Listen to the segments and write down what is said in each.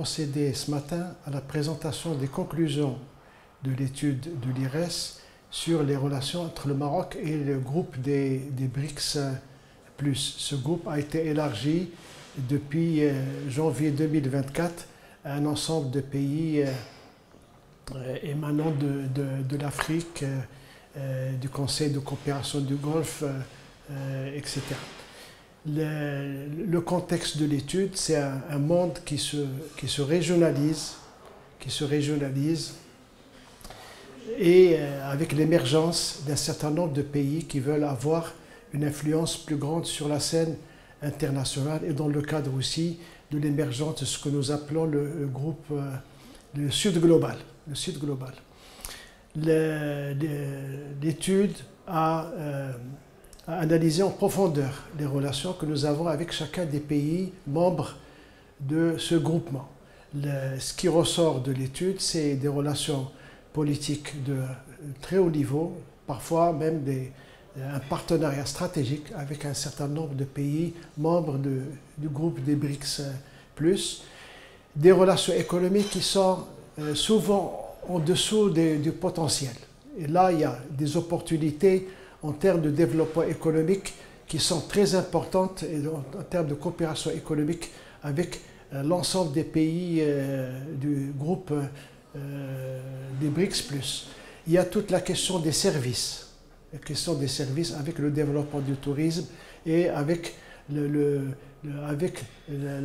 procédé ce matin à la présentation des conclusions de l'étude de l'IRES sur les relations entre le Maroc et le groupe des BRICS+. Ce groupe a été élargi depuis janvier 2024 à un ensemble de pays émanant de l'Afrique, du Conseil de coopération du Golfe, etc. Le contexte de l'étude, c'est un monde qui se régionalise, et avec l'émergence d'un certain nombre de pays qui veulent avoir une influence plus grande sur la scène internationale et dans le cadre aussi de l'émergence de ce que nous appelons le groupe, le Sud global. L'étude a analysé en profondeur les relations que nous avons avec chacun des pays membres de ce groupement. Ce qui ressort de l'étude, c'est des relations politiques de très haut niveau, parfois même un partenariat stratégique avec un certain nombre de pays membres du groupe des BRICS+, des relations économiques qui sont souvent en dessous du potentiel. Et là, il y a des opportunités en termes de développement économique qui sont très importantes et en termes de coopération économique avec l'ensemble des pays du groupe des BRICS+. Il y a toute la question des services, avec le développement du tourisme et avec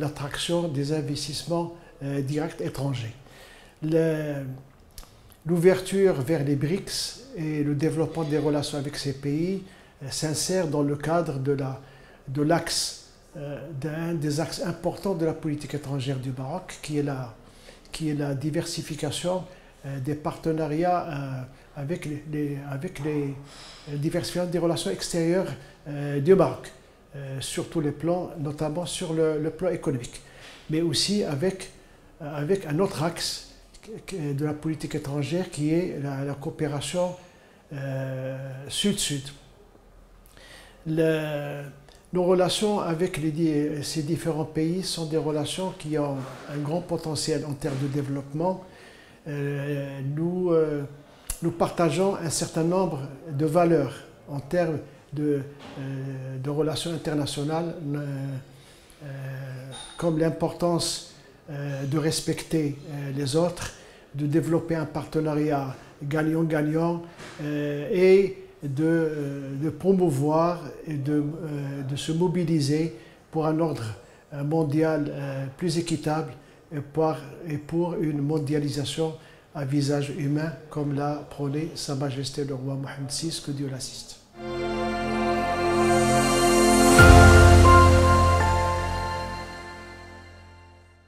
l'attraction des investissements directs étrangers. L'ouverture vers les BRICS et le développement des relations avec ces pays s'insère dans le cadre d'un des axes importants de la politique étrangère du Maroc, qui est la diversification des partenariats avec les diversification des relations extérieures du Maroc, sur tous les plans, notamment sur le plan économique, mais aussi avec un autre axe de la politique étrangère qui est la coopération sud-sud. Nos relations avec ces différents pays sont des relations qui ont un grand potentiel en termes de développement. Nous partageons un certain nombre de valeurs en termes de relations internationales, comme l'importance de respecter les autres, de développer un partenariat gagnant-gagnant et de promouvoir et de se mobiliser pour un ordre mondial plus équitable et pour une mondialisation à visage humain, comme l'a prôné Sa Majesté le roi Mohammed VI, que Dieu l'assiste.